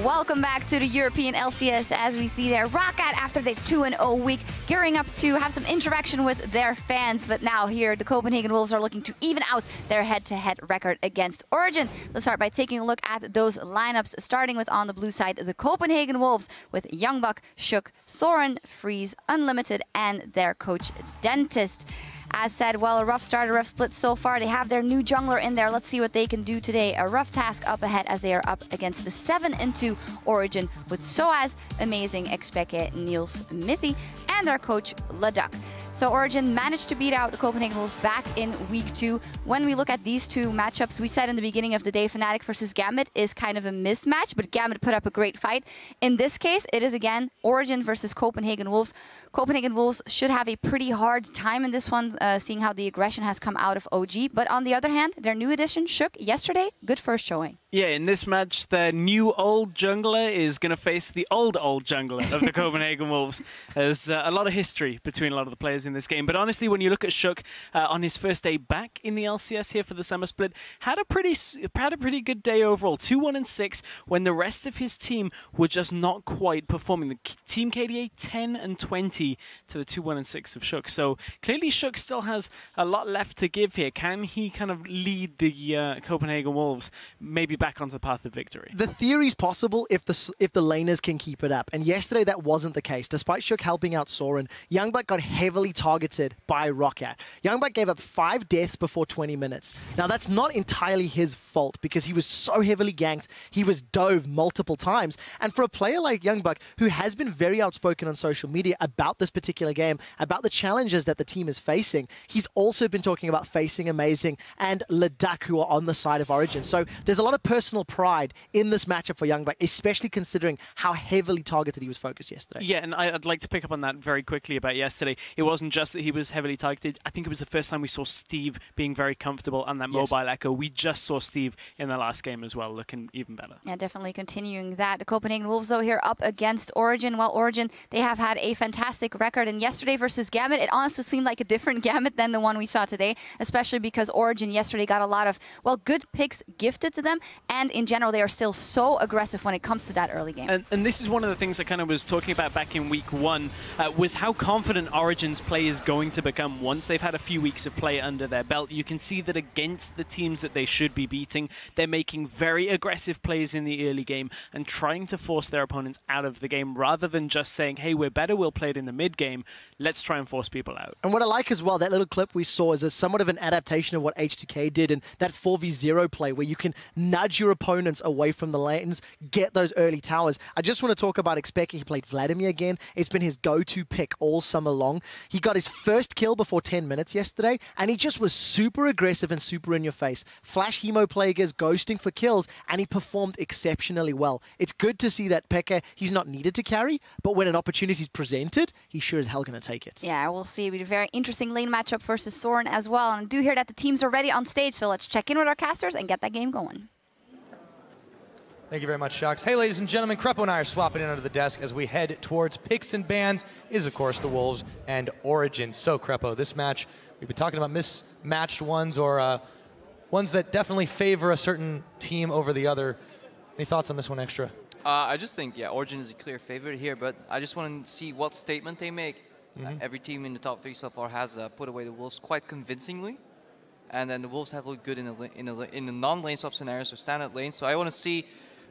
Welcome back to the European LCS. As we see there, Rocket, after their 2-0 week, gearing up to have some interaction with their fans. But now here, the Copenhagen Wolves are looking to even out their head-to-head record against Origen. Let's start by taking a look at those lineups, starting with on the blue side, the Copenhagen Wolves with Youngbuck, Shook, Soren, Freeze, Unlimited, and their coach Dentist. As said, well, a rough start, a rough split so far. They have their new jungler in there. Let's see what they can do today. A rough task up ahead as they are up against the 7-2 Origen with Soaz, Amazing, Expeke, Niels, Mithy, and their coach Leduc. So Origen managed to beat out the Copenhagen Wolves back in week 2. When we look at these two matchups, we said in the beginning of the day, Fnatic versus Gambit is kind of a mismatch, but Gambit put up a great fight. In this case, it is again Origen versus Copenhagen Wolves. Copenhagen Wolves should have a pretty hard time in this one, seeing how the aggression has come out of OG. But on the other hand, their new addition, Shook, yesterday, good first showing. Yeah, in this match, the new old jungler is going to face the old jungler of the Copenhagen Wolves. There's a lot of history between a lot of the players in this game. But honestly, when you look at Shook on his first day back in the LCS here for the summer split, had a pretty good day overall. 2-1-6 when the rest of his team were just not quite performing. The team KDA 10-20 to the 2-1-6 of Shook. So clearly Shook still has a lot left to give here. Can he kind of lead the Copenhagen Wolves maybe back onto the path of victory? The theory's possible if the laners can keep it up. And yesterday that wasn't the case. Despite Shook helping out Soren, Youngbuck got heavily targeted by Rocket. Youngbuck gave up 5 deaths before 20 minutes. Now that's not entirely his fault because he was so heavily ganked. He was dove multiple times. And for a player like Youngbuck, who has been very outspoken on social media about this particular game, about the challenges that the team is facing, he's also been talking about facing Amazing and Leduc, who are on the side of Origen. So there's a lot of personal pride in this matchup for Youngbuck, especially considering how heavily targeted he was focused yesterday. Yeah, and I'd like to pick up on that very quickly about yesterday. It wasn't just that he was heavily targeted. I think it was the first time we saw Steve being very comfortable on that mobile echo. We just saw Steve in the last game as well, looking even better. Yeah, definitely continuing that. The Copenhagen Wolves, though, here up against Origen. Well, Origen, they have had a fantastic record. And yesterday versus Gambit, it honestly seemed like a different Gambit than the one we saw today, especially because Origen yesterday got a lot of, well, good picks gifted to them. And in general, they are still so aggressive when it comes to that early game. And this is one of the things I kind of was talking about back in week 1, was how confident Origen's play is going to become once they've had a few weeks of play under their belt. You can see that against the teams that they should be beating, they're making very aggressive plays in the early game and trying to force their opponents out of the game rather than just saying, hey, we're better, we'll play it in the mid game, let's try and force people out. And what I like as well, that little clip we saw is somewhat of an adaptation of what H2K did in that 4v0 play where you can nudge your opponents away from the lanes, get those early towers. I just want to talk about Expeke. He played Vladimir again. It's been his go-to pick all summer long. He got his first kill before 10 minutes yesterday, and he just was super aggressive and super in your face. Flash Hemo Plaguers, ghosting for kills, and he performed exceptionally well. It's good to see that Pekka, he's not needed to carry, but when an opportunity is presented, he's sure as hell going to take it. Yeah, we'll see. It'll be a very interesting lane matchup versus Soren as well. And I do hear that the teams are ready on stage, so let's check in with our casters and get that game going. Thank you very much, Shocks. Hey, ladies and gentlemen, Krepo and I are swapping in under the desk as we head towards picks and bans, is, of course, the Wolves and Origen. So, Krepo, this match, we've been talking about mismatched ones or ones that definitely favor a certain team over the other. Any thoughts on this one, Extra? I just think, yeah, Origen is a clear favorite here, but I just want to see what statement they make. Every team in the top 3 so far has put away the Wolves quite convincingly. And then the Wolves have looked good in a non-lane swap scenario, so standard lane. So I want to see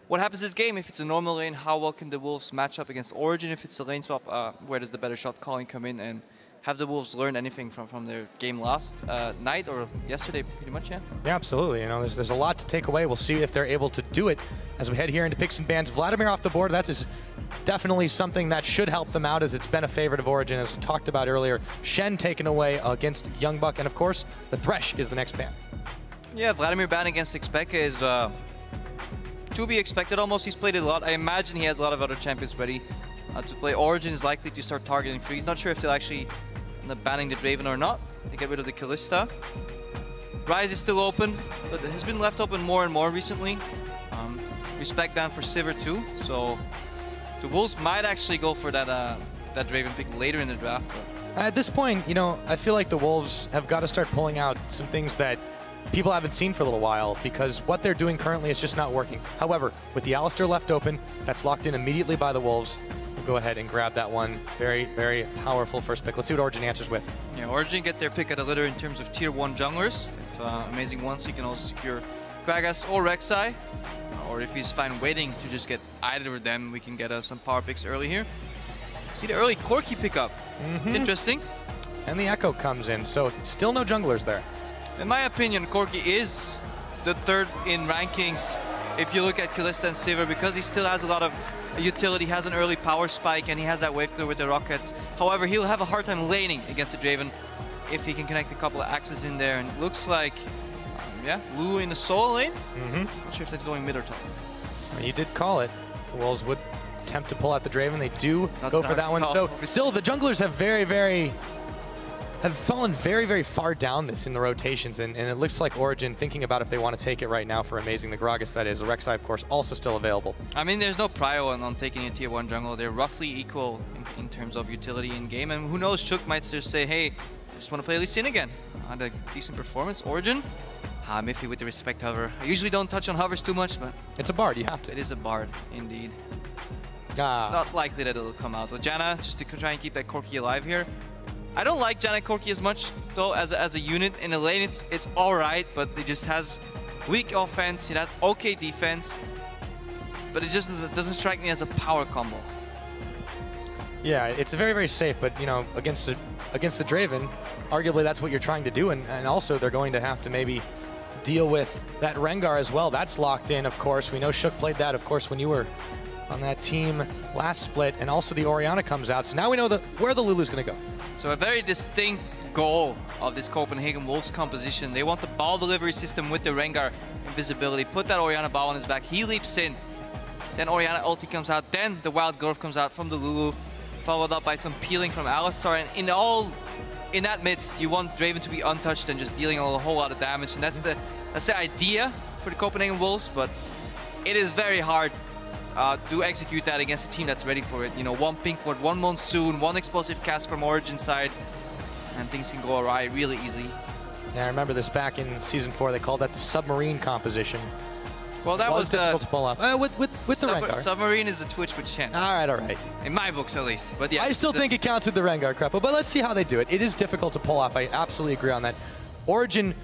what happens this game. If it's a normal lane, how well can the Wolves match up against Origen? If it's a lane swap, where does the better shot calling come in? And have the Wolves learned anything from their game last night or yesterday, pretty much, yeah? Yeah, absolutely. You know, there's a lot to take away. We'll see if they're able to do it as we head here into picks and bans. Vladimir off the board, that is definitely something that should help them out, as it's been a favorite of Origen, as we talked about earlier. Shen taken away against Youngbuck, and of course, the Thresh is the next ban. Yeah, Vladimir ban against Expeke is to be expected almost. He's played it a lot. I imagine he has a lot of other champions ready to play. Origen is likely to start targeting Freeze. Not sure if they'll actually end up banning the Draven or not. They get rid of the Kalista. Rise is still open, but it has been left open more and more recently. Respect ban for Sivir too, so the Wolves might actually go for that Draven pick later in the draft. At this point, you know, I feel like the Wolves have got to start pulling out some things that people haven't seen for a little while because what they're doing currently is just not working. However, with the Alistar left open, that's locked in immediately by the Wolves. We'll go ahead and grab that one. Very, very powerful first pick. Let's see what Origen answers with. Yeah, Origen get their pick of the litter in terms of tier 1 junglers. If Amazing wants, he can also secure Gragas or Rek'Sai. Or if he's fine waiting to just get either of them, we can get some power picks early here. See the early Corki pickup. It's interesting. And the Echo comes in, so still no junglers there. In my opinion, Corki is the third in rankings if you look at Kalista and Sivir, because he still has a lot of utility, has an early power spike, and he has that wave clear with the rockets. However, he'll have a hard time laning against the Draven if he can connect a couple of axes in there. And it looks like, yeah, Lulu in the solo lane. Not sure if that's going mid or top. Well, you did call it. The Wolves would attempt to pull out the Draven. They do go for that one. So still, the junglers have fallen very, very far down this in the rotations, and it looks like Origen thinking about if they want to take it right now for Amazing. The Gragas, that is. The Rek'Sai, of course, also still available. I mean, there's no prio on taking a tier 1 jungle. They're roughly equal in terms of utility in game, and who knows, Shook might just say, hey, I just want to play Lee Sin again. Had a decent performance. Origen, Miffy with the respect hover. I usually don't touch on hovers too much, but it's a bard, you have to. It is a bard, indeed. Not likely that it'll come out. So Janna, just to try and keep that Corki alive here. I don't like Janna Corki as much, though, as a unit. In the lane, it's alright, but it just has weak offense, it has okay defense, but it just doesn't strike me as a power combo. Yeah, it's very, very safe, but, you know, against the Draven, arguably that's what you're trying to do, and also they're going to have to maybe deal with that Rengar as well. That's locked in, of course. We know Shook played that, of course, when you were on that team last split, and also the Orianna comes out. So now we know where the Lulu's going to go. So a very distinct goal of this Copenhagen Wolves composition. They want the ball delivery system with the Rengar invisibility. Put that Orianna ball on his back. He leaps in. Then Orianna ulti comes out. Then the Wild Growth comes out from the Lulu, followed up by some peeling from Alistar. And in that midst, you want Draven to be untouched and just dealing a whole lot of damage. And that's the idea for the Copenhagen Wolves, but it is very hard to execute that against a team that's ready for it. You know, one pink ward, one monsoon, one explosive cast from Origen side, and things can go awry really easy. Yeah, I remember this back in Season 4. They called that the submarine composition. Well, that was difficult to pull off. With the Rengar. Submarine is the Twitch with Shen. All right. In my books, at least. But yeah, I still think it counts with the Rengar, Crepo, but let's see how they do it. It is difficult to pull off. I absolutely agree on that. Origen,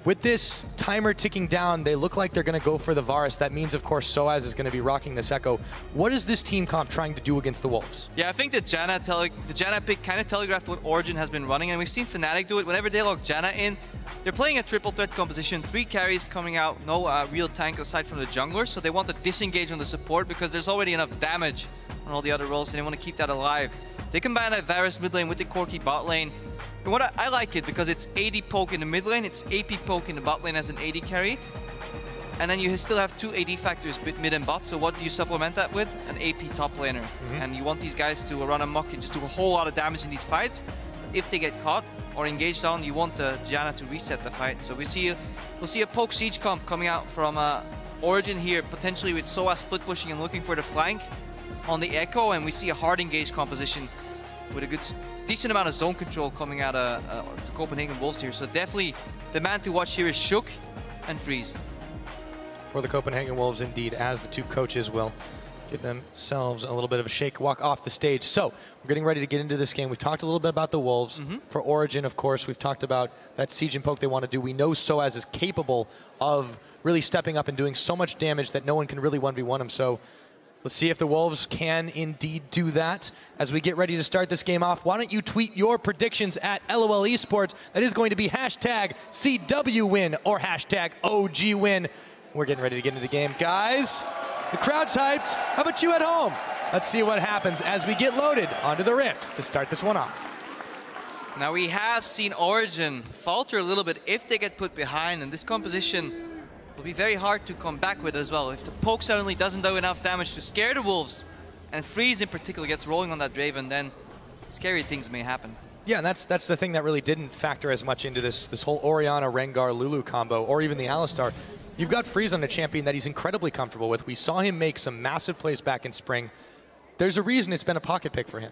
with this timer ticking down, they look like they're going to go for the Varus. That means, of course, Soaz is going to be rocking this Echo. What is this team comp trying to do against the Wolves? Yeah, I think the Janna pick kind of telegraphed what Origen has been running, and we've seen Fnatic do it. Whenever they lock Janna in, they're playing a triple threat composition, 3 carries coming out, no real tank aside from the jungler, so they want to disengage on the support because there's already enough damage on all the other roles, and they want to keep that alive. They combine that Varus mid lane with the Corki bot lane. And what I like it because it's AD poke in the mid lane, it's AP poke in the bot lane as an AD carry. And then you still have 2 AD factors mid and bot, so what do you supplement that with? An AP top laner. And you want these guys to run amok and just do a whole lot of damage in these fights. If they get caught or engaged on, you want the Janna to reset the fight. So we'll see a poke siege comp coming out from Origen here, potentially with Soaz split pushing and looking for the flank on the Echo, and we see a hard engaged composition with a decent amount of zone control coming out of the Copenhagen Wolves here. So definitely the man to watch here is Shook and Freeze. For the Copenhagen Wolves, indeed, as the two coaches will give themselves a little bit of a shake, walk off the stage. So we're getting ready to get into this game. We've talked a little bit about the Wolves. For Origen, of course, we've talked about that siege and poke they want to do. We know Soaz is capable of really stepping up and doing so much damage that no one can really 1v1 him. So let's see if the Wolves can indeed do that. As we get ready to start this game off, why don't you tweet your predictions at LOL Esports. That is going to be hashtag CWWin or hashtag OGWin. We're getting ready to get into the game. Guys, the crowd's hyped. How about you at home? Let's see what happens as we get loaded onto the Rift to start this one off. Now we have seen Origen falter a little bit if they get put behind, and this composition will be very hard to come back with as well. If the poke suddenly doesn't do enough damage to scare the Wolves, and Freeze in particular gets rolling on that Draven, then scary things may happen. Yeah, and that's the thing that really didn't factor as much into this whole Orianna, Rengar, Lulu combo, or even the Alistar. You've got Freeze on a champion that he's incredibly comfortable with. We saw him make some massive plays back in spring. There's a reason it's been a pocket pick for him.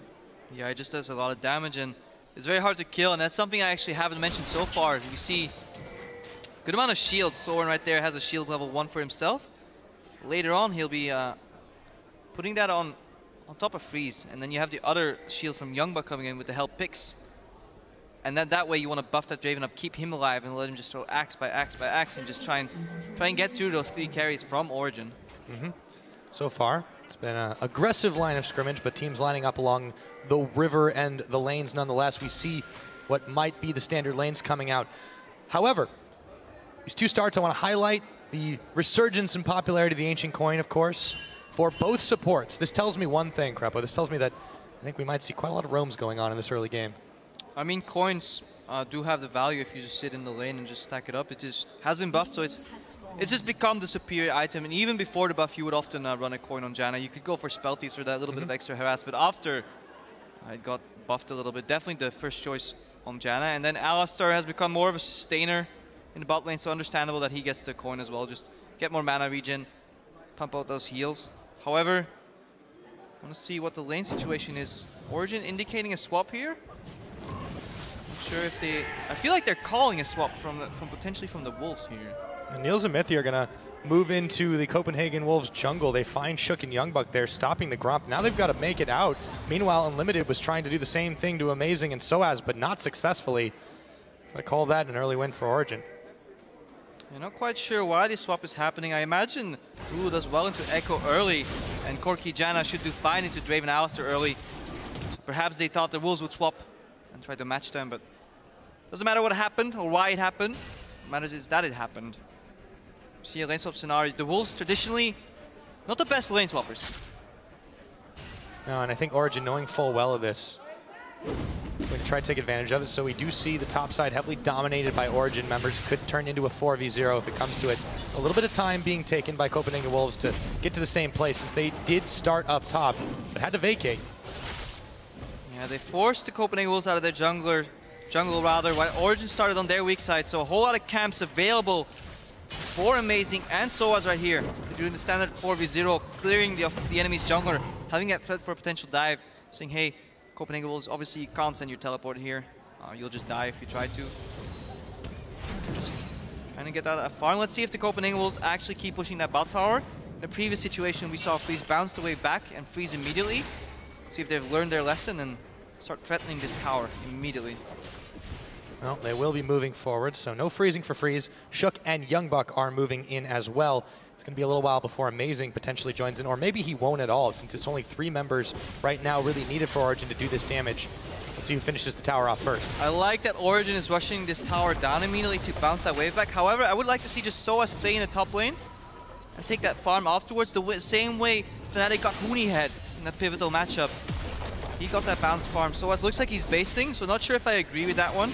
Yeah, it just does a lot of damage, and it's very hard to kill, and that's something I actually haven't mentioned so far. You see Good amount of shields. Soren right there has a shield level 1 for himself. Later on, he'll be putting that on top of Freeze. And then you have the other shield from Youngbuck coming in with the help picks. And then that way you want to buff that Draven up, keep him alive, and let him just throw axe by axe by axe and just try and get through those 3 carries from Origen. So far, it's been an aggressive line of scrimmage, but teams lining up along the river and the lanes nonetheless. We see what might be the standard lanes coming out. However, these 2 starts, I want to highlight the resurgence in popularity of the Ancient Coin, of course, for both supports. This tells me one thing, Crepo. This tells me that I think we might see quite a lot of roams going on in this early game. I mean, coins do have the value if you just sit in the lane and just stack it up. It just has been buffed, so it's just become the superior item. And even before the buff, you would often run a coin on Janna. You could go for spell thieves for that little bit of extra harass, but after it got buffed a little bit, definitely the first choice on Janna. And then Alistar has become more of a sustainer in the bot lane, so understandable that he gets the coin as well. Just get more mana regen, pump out those heals. However, I want to see what the lane situation is. Origen indicating a swap here. Sure if they... I feel like they're calling a swap from potentially from the Wolves here. And Niels and Mythi are going to move into the Copenhagen Wolves jungle. They find Shook and Youngbuck there, stopping the Gromp. Now they've got to make it out. Meanwhile, Unlimited was trying to do the same thing to Amazing and Soaz, but not successfully. I call that an early win for Origen. You're not quite sure why this swap is happening. I imagine Lulu does well into Echo early, and Corki Janna should do fine into Draven Alistar early. So perhaps they thought the Wolves would swap and try to match them, but doesn't matter what happened or why it happened. What matters is that it happened. See a lane swap scenario. The Wolves traditionally not the best lane swappers. No, and I think Origen, knowing full well of this, going to try to take advantage of it. So we do see the top side heavily dominated by Origen members. Could turn into a 4v0 if it comes to it. A little bit of time being taken by Copenhagen Wolves to get to the same place, since they did start up top, but had to vacate. Yeah, they forced the Copenhagen Wolves out of their jungle rather, while Origen started on their weak side. So a whole lot of camps available for Amazing and Soaz right here. They're doing the standard 4v0, clearing the enemy's jungler, having that threat for a potential dive, saying, hey, Copenhagen Wolves, obviously you can't send your teleport here. You'll just die if you try to. Just trying to get out of that farm. Let's see if the Copenhagen Wolves actually keep pushing that bot tower. In the previous situation, we saw Freeze bounce the way back and freeze immediately. Let's see if they've learned their lesson and start threatening this tower immediately. Well, they will be moving forward, so no freezing for Freeze. Shook and Youngbuck are moving in as well. It's going to be a little while before Amazing potentially joins in, or maybe he won't at all, since it's only 3 members right now really needed for Origen to do this damage. Let's see who finishes the tower off first. I like that Origen is rushing this tower down immediately to bounce that wave back. However, I would like to see just Soaz stay in the top lane and take that farm afterwards, the same way Fnatic got Huni Head in that pivotal matchup. He got that bounce farm. Soaz looks like he's basing, so not sure if I agree with that one.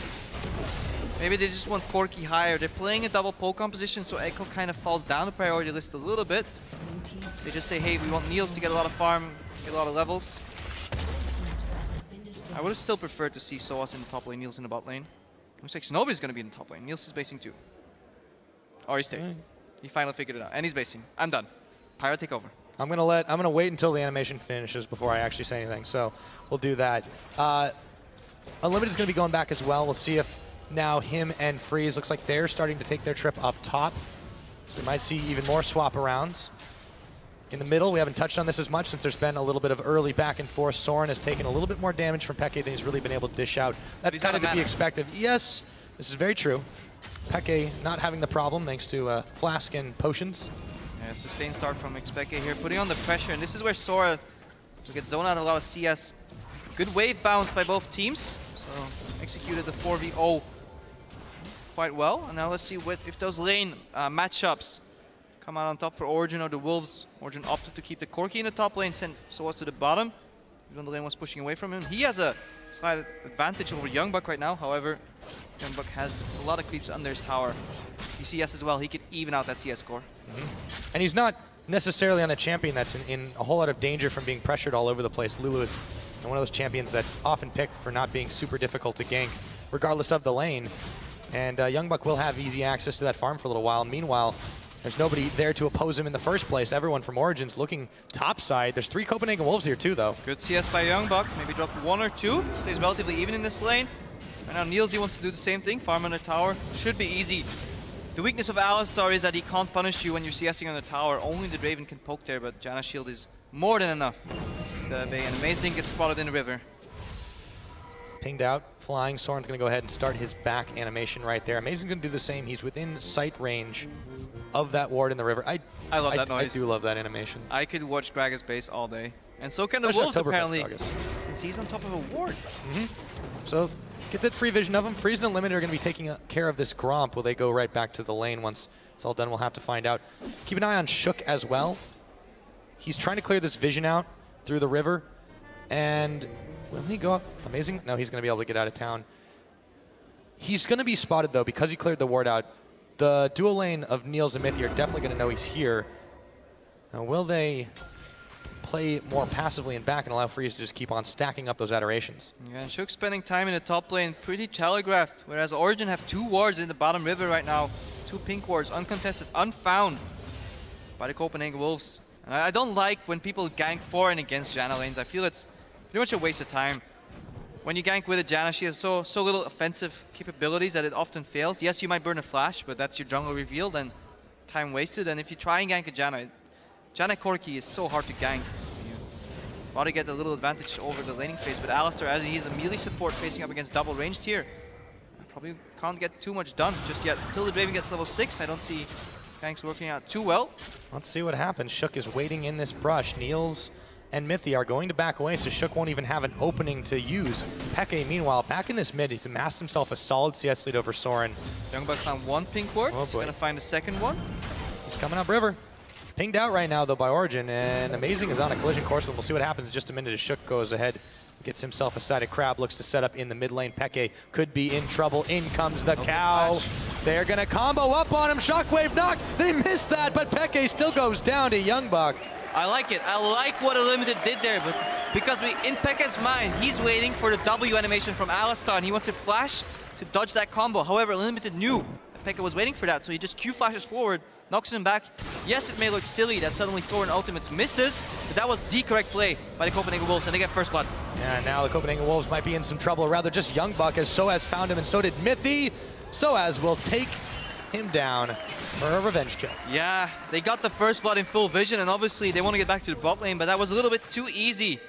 Maybe they just want Corki higher. They're playing a double pole composition, so Echo kind of falls down the priority list a little bit. They just say, hey, we want Niels to get a lot of farm, get a lot of levels. I would have still preferred to see Soaz in the top lane, Niels in the bot lane. Looks like Shinobi's going to be in the top lane. Niels is basing too. Or he's staying. He finally figured it out. And he's basing. I'm done. Pyro, take over. I'm gonna wait until the animation finishes before I actually say anything, so we'll do that. Unlimited is going to be going back as well. We'll see if now him and Freeze, looks like they're starting to take their trip up top. So we might see even more swap arounds. In the middle, we haven't touched on this as much since there's been a little bit of early back and forth. Soren has taken a little bit more damage from Peke than he's really been able to dish out. That's kind of to be expected. Yes, this is very true. Peke not having the problem thanks to Flask and Potions. Yeah, sustained start from Xpeke here, putting on the pressure, and this is where Sora will get zoned out a lot of CS. Good wave bounce by both teams, so executed the 4v0 quite well. And now let's see if those lane matchups come out on top for Origen or the Wolves. Origen opted to keep the Corki in the top lane, sent Soaz to the bottom. Even though the lane was pushing away from him. He has a slight advantage over Youngbuck right now, however, Youngbuck has a lot of creeps under his tower. CS as well, he could even out that CS score. And he's not necessarily on a champion that's in a whole lot of danger from being pressured all over the place. Lulu is one of those champions that's often picked for not being super difficult to gank, regardless of the lane. And Youngbuck will have easy access to that farm for a little while. Meanwhile, there's nobody there to oppose him in the first place. Everyone from Origen's looking topside. There's 3 Copenhagen Wolves here too, though. Good CS by Youngbuck. Maybe drop 1 or 2. Stays relatively even in this lane. Right now, Niels, he wants to do the same thing. Farm under tower. Should be easy The weakness of Alistar is that he can't punish you when you're CSing on the tower. Only the Draven can poke there, but Janna's shield is more than enough. The Bay and Amazing gets spotted in the river. Pinged out, flying. Soren's going to go ahead and start his back animation right there. Amazing's going to do the same. He's within sight range of that ward in the river. I love that noise. I do love that animation. I could watch Gragas base all day. And so can the Especially Wolves, apparently, Gragas. since he's on top of a ward. So get that free vision of him. Freeze and Unlimited are going to be taking care of this Gromp. Will they go right back to the lane once it's all done? We'll have to find out. Keep an eye on Shook as well. He's trying to clear this vision out through the river. And will he go up? Amazing. No, he's going to be able to get out of town. He's going to be spotted, though, because he cleared the ward out. The dual lane of Niels and Mythy are definitely going to know he's here. Now, will they play more passively and back and allow Freeze to just keep on stacking up those adorations? Yeah, and Shook spending time in the top lane, pretty telegraphed, whereas Origen have 2 wards in the bottom river right now. 2 pink wards, uncontested, unfound by the Copenhagen Wolves. And I don't like when people gank for and against Janna lanes. I feel it's pretty much a waste of time. When you gank with a Janna, she has so little offensive capabilities that it often fails. Yes, you might burn a flash, but that's your jungle revealed and time wasted. And if you try and gank a Janna, Janna Corki is so hard to gank. You want to get a little advantage over the laning phase, but Alistar, as he's a melee support facing up against double ranged here, probably can't get too much done just yet. Until the Draven gets level 6, I don't see ganks working out too well. Let's see what happens. Shook is waiting in this brush. Niels and Mythy are going to back away, so Shook won't even have an opening to use. Peke, meanwhile, back in this mid, he's amassed himself a solid CS lead over Soren. Youngbuck found 1 pink ward. He's going to find a second one. He's coming up river. Pinged out right now, though, by Origen, and Amazing is on a collision course, but we'll see what happens in just a minute as Shook goes ahead. Gets himself a sided crab, looks to set up in the mid lane. Peke could be in trouble. In comes the cow. They're going to combo up on him. Shockwave knock. They missed that, but Peke still goes down to Youngbuck. I like it. I like what Unlimited did there, but because in Peke's mind, he's waiting for the W animation from Alistar, and he wants to flash to dodge that combo. However, Unlimited knew that Peke was waiting for that, so he just Q flashes forward, knocks him back. Yes, it may look silly that suddenly Soren Ultimates misses, but that was the correct play by the Copenhagen Wolves, and they get first blood. Yeah, now the Copenhagen Wolves might be in some trouble, or rather just Youngbuck, as Soaz found him, and so did Mythy. Soaz will take him down for a revenge kill. Yeah, they got the first blood in full vision, and obviously they want to get back to the bot lane, but that was a little bit too easy.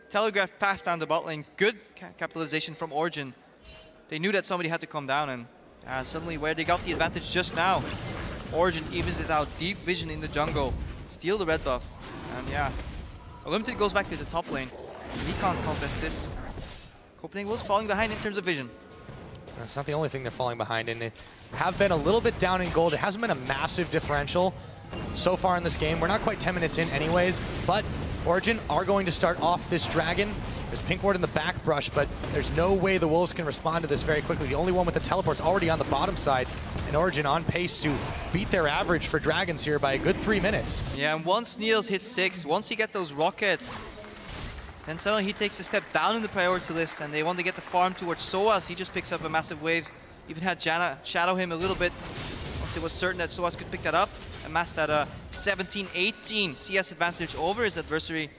Telegraphed path down the bot lane. Good capitalization from Origen. They knew that somebody had to come down, and suddenly where they got the advantage just now, Origen evens it out. Deep vision in the jungle. Steal the red buff. And yeah, Unlimited goes back to the top lane. He can't contest this. Copenhagen was falling behind in terms of vision. That's not the only thing they're falling behind in. They have been a little bit down in gold. It hasn't been a massive differential so far in this game. We're not quite 10 minutes in anyways, but Origen are going to start off this dragon. There's pink ward in the back brush, but there's no way the Wolves can respond to this very quickly. The only one with the teleport's already on the bottom side, and Origen on pace to beat their average for dragons here by a good 3 minutes. Yeah, and once Niels hits 6, once he gets those rockets, then suddenly he takes a step down in the priority list, and they want to get the farm towards Soaz. He just picks up a massive wave. Even had Janna shadow him a little bit. Once it was certain that Soaz could pick that up, amassed that 17-18 CS advantage over his adversary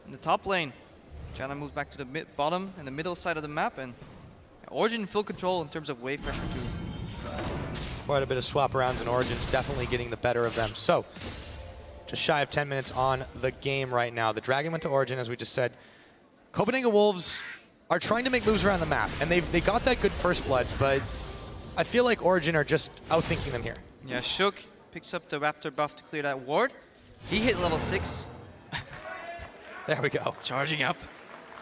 in the top lane. Janna moves back to the bottom and the middle side of the map, and Origen in full control in terms of wave pressure too. Quite a bit of swap arounds, and Origen's definitely getting the better of them. So, just shy of 10 minutes on the game right now. The dragon went to Origen, as we just said. Copenhagen Wolves are trying to make moves around the map, and they got that good first blood, but I feel like Origen are just outthinking them here. Yeah, Shook picks up the Raptor buff to clear that ward. He hit level 6. There we go. Charging up.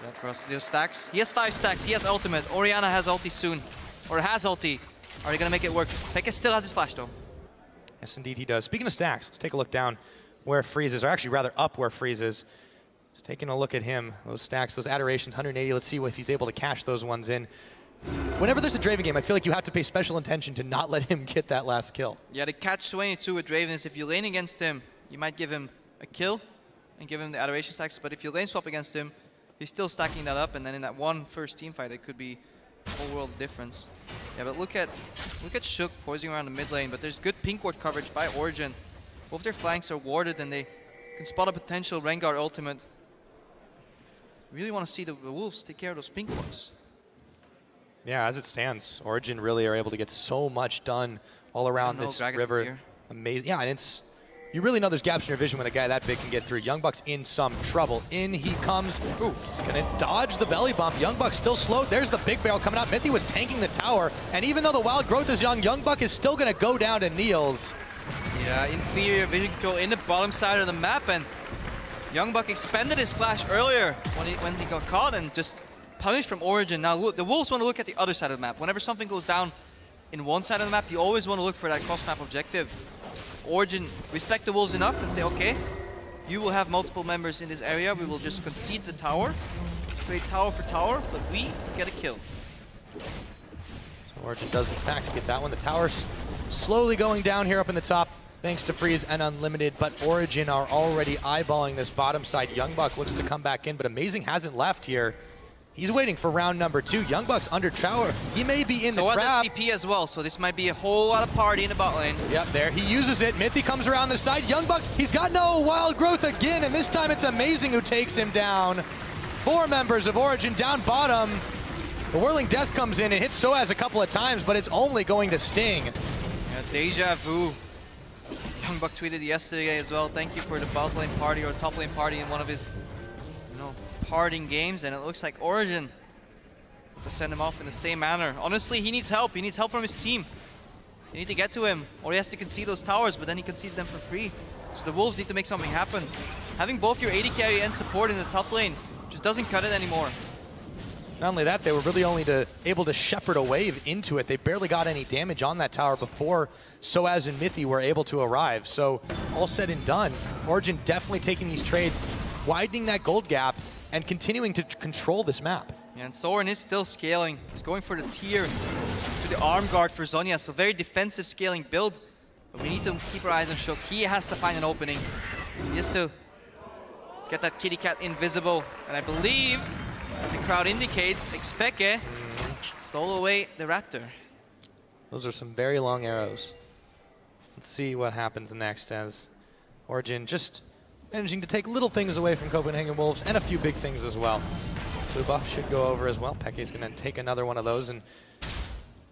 Yeah, for us to do stacks. He has 5 stacks. He has ultimate. Orianna has ulti soon. Or has ulti. Are they going to make it work? Peke still has his flash though. Yes, indeed he does. Speaking of stacks, let's take a look down where Freeze is, or actually rather up where Freeze is. Just taking a look at him. Those stacks, those adorations, 180. Let's see if he's able to cash those ones in. Whenever there's a Draven game, I feel like you have to pay special attention to not let him get that last kill. Yeah, the catch-22 with Draven is if you lane against him, you might give him a kill and give him the adoration stacks, but if you lane swap against him, he's still stacking that up, and then in that one first team fight, it could be a whole world difference. Yeah, but look at Shook poising around the mid lane, but there's good pink ward coverage by Origen. Both their flanks are warded, and they can spot a potential Rengar ultimate. Really want to see the Wolves take care of those pink wards. Yeah, as it stands, Origen really are able to get so much done all around this river. Amazing. Yeah, and it's, you really know there's gaps in your vision when a guy that big can get through. Youngbuck's in some trouble. In he comes. Ooh, he's going to dodge the belly bump. Youngbuck still slowed. There's the big barrel coming out. Mithy was tanking the tower, and even though the wild growth is young, Youngbuck is still going to go down to Niels. Yeah, inferior vision control in the bottom side of the map, and Youngbuck expended his flash earlier when he got caught and just punished from Origen. Now, the Wolves want to look at the other side of the map. Whenever something goes down in one side of the map, you always want to look for that cross-map objective. Origen respect the Wolves enough and say, okay, you will have multiple members in this area. We will just concede the tower, trade tower for tower, but we get a kill. So Origen does, in fact, get that one. The tower's slowly going down here up in the top, thanks to Freeze and Unlimited, but Origen are already eyeballing this bottom side. Youngbuck looks to come back in, but Amazing hasn't left here. He's waiting for round number 2. Youngbuck's under tower. He may be in the trap. So has TP as well, so this might be a whole lot of party in the bot lane. Yep, there. He uses it. Mithy comes around the side. Youngbuck, he's got no wild growth again, and this time it's Amazing who takes him down. 4 members of Origen down bottom. The Whirling Death comes in and hits Soaz a couple of times, but it's only going to sting. Yeah, deja vu. Youngbuck tweeted yesterday as well, thank you for the bot lane party or top lane party in one of his, parting games, and it looks like Origen to send him off in the same manner. Honestly, he needs help. He needs help from his team. They need to get to him, or he has to concede those towers, but then he concedes them for free. So the Wolves need to make something happen. Having both your AD carry and support in the top lane just doesn't cut it anymore. Not only that, they were really only able to shepherd a wave into it. They barely got any damage on that tower before Soaz and Mithy were able to arrive. So all said and done, Origen definitely taking these trades, widening that gold gap, and continuing to control this map. Yeah, and Soren is still scaling. He's going for the tier to the arm guard for Zhonya, so very defensive scaling build. But we need to keep our eyes on Shook. He has to find an opening. He has to get that kitty cat invisible. And I believe, as the crowd indicates, Expeke stole away the Raptor. Those are some very long arrows. Let's see what happens next as Origen just managing to take little things away from Copenhagen Wolves and a few big things as well. Blue buff should go over as well. Peke's going to take another one of those, and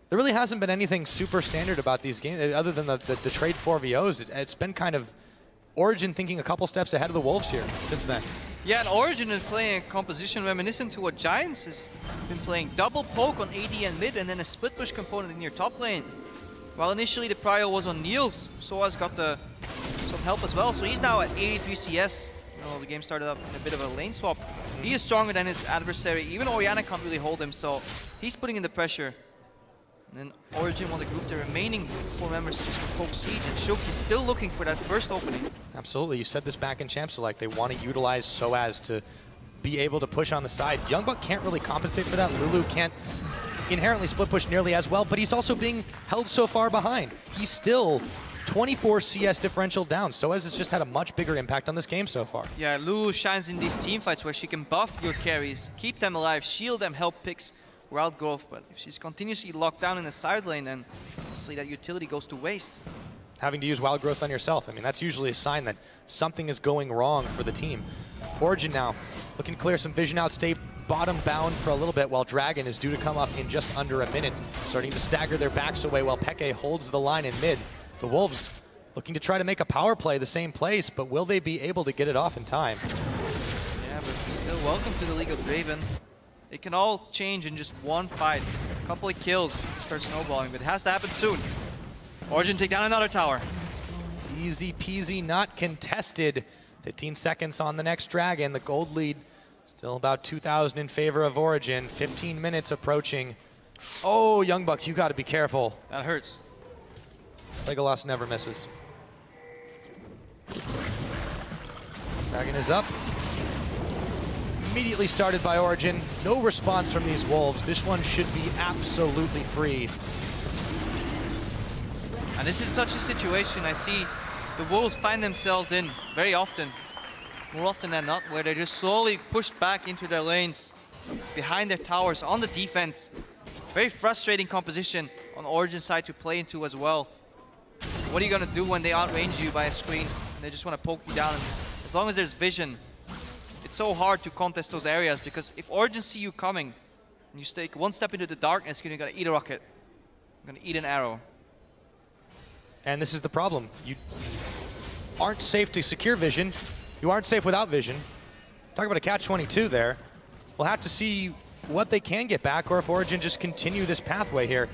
there really hasn't been anything super standard about these games other than the trade 4VOs. It's been kind of Origen thinking a couple steps ahead of the Wolves here since then. Yeah, and Origen is playing a composition reminiscent to what Giants has been playing. Double poke on AD and mid, and then a split push component in your top lane. While initially the prio was on Niels, Soaz got some help as well. So he's now at 83 CS. The game started up in a bit of a lane swap. He is stronger than his adversary. Even Oriana can't really hold him, so he's putting in the pressure. And then Origen want to group the remaining 4 members just for poke siege, and Shook is still looking for that first opening. Absolutely, you said this back in Champs, so like they want to utilize Soaz to be able to push on the side. Youngbuck can't really compensate for that. Lulu can't inherently split push nearly as well, but he's also being held so far behind. He's still 24 CS differential down. Soaz has just had a much bigger impact on this game so far. Yeah, Lulu shines in these team fights where she can buff your carries, keep them alive, shield them, help picks, wild growth. But if she's continuously locked down in the side lane, then obviously that utility goes to waste. Having to use wild growth on yourself, I mean, that's usually a sign that something is going wrong for the team. Origen now looking to clear some vision out, stay bottom bound for a little bit while Dragon is due to come up in just under a minute, starting to stagger their backs away while Peke holds the line in mid. The Wolves looking to try to make a power play the same place, but will they be able to get it off in time? Yeah, but still, welcome to the League of Draven. It can all change in just one fight. A couple of kills, start snowballing, but it has to happen soon. Origen take down another tower. Easy peasy, not contested. 15 seconds on the next Dragon. The gold lead still about 2,000 in favor of Origen. 15 minutes approaching. Oh, Youngbuck, you got to be careful. That hurts. Legolas never misses. Dragon is up. Immediately started by Origen. No response from these Wolves. This one should be absolutely free. And this is such a situation I see the Wolves find themselves in very often, more often than not, where they're just slowly pushed back into their lanes, behind their towers, on the defense. Very frustrating composition on Origen's side to play into as well. What are you going to do when they outrange you by a screen and they just want to poke you down? And as long as there's vision, it's so hard to contest those areas, because if Origen see you coming, And you take one step into the darkness, you're gonna eat a rocket. You're gonna eat an arrow. And this is the problem. You aren't safe to secure vision. You aren't safe without vision. Talk about a catch-22 there. We'll have to see what they can get back, or if Origen just continue this pathway here.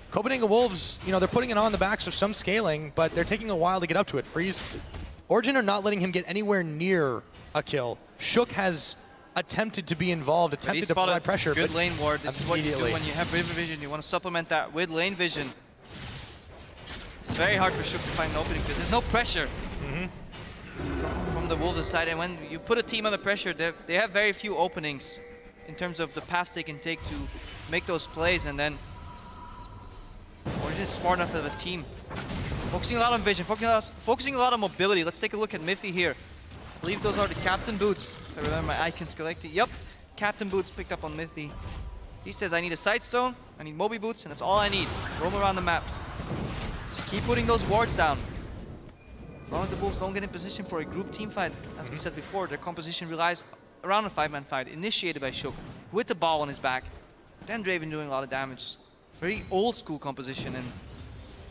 Copenhagen Wolves, you know, they're putting it on the backs of some scaling, but they're taking a while to get up to it. Freeze. Origen are not letting him get anywhere near a kill. Shook has attempted to be involved, attempted to provide pressure. Good lane ward. This is what you do when you have river vision. You want to supplement that with lane vision. It's very hard for Shook to find an opening because there's no pressure from the Wolves' side. And when you put a team under pressure, they have very few openings in terms of the paths they can take to make those plays. And then Origen is smart enough of a team. Focusing a lot on vision, focusing a lot on mobility. Let's take a look at Miffy here. I believe those are the captain boots. If I remember my icons correctly. Yep, captain boots picked up on Miffy. He says, I need a side stone, I need Moby boots, and that's all I need. Roam around the map. Just keep putting those wards down. As long as the Wolves don't get in position for a group team fight, as we said before, their composition relies around a 5-man fight, initiated by Shook, with the ball on his back. Then Draven doing a lot of damage. Very old school composition and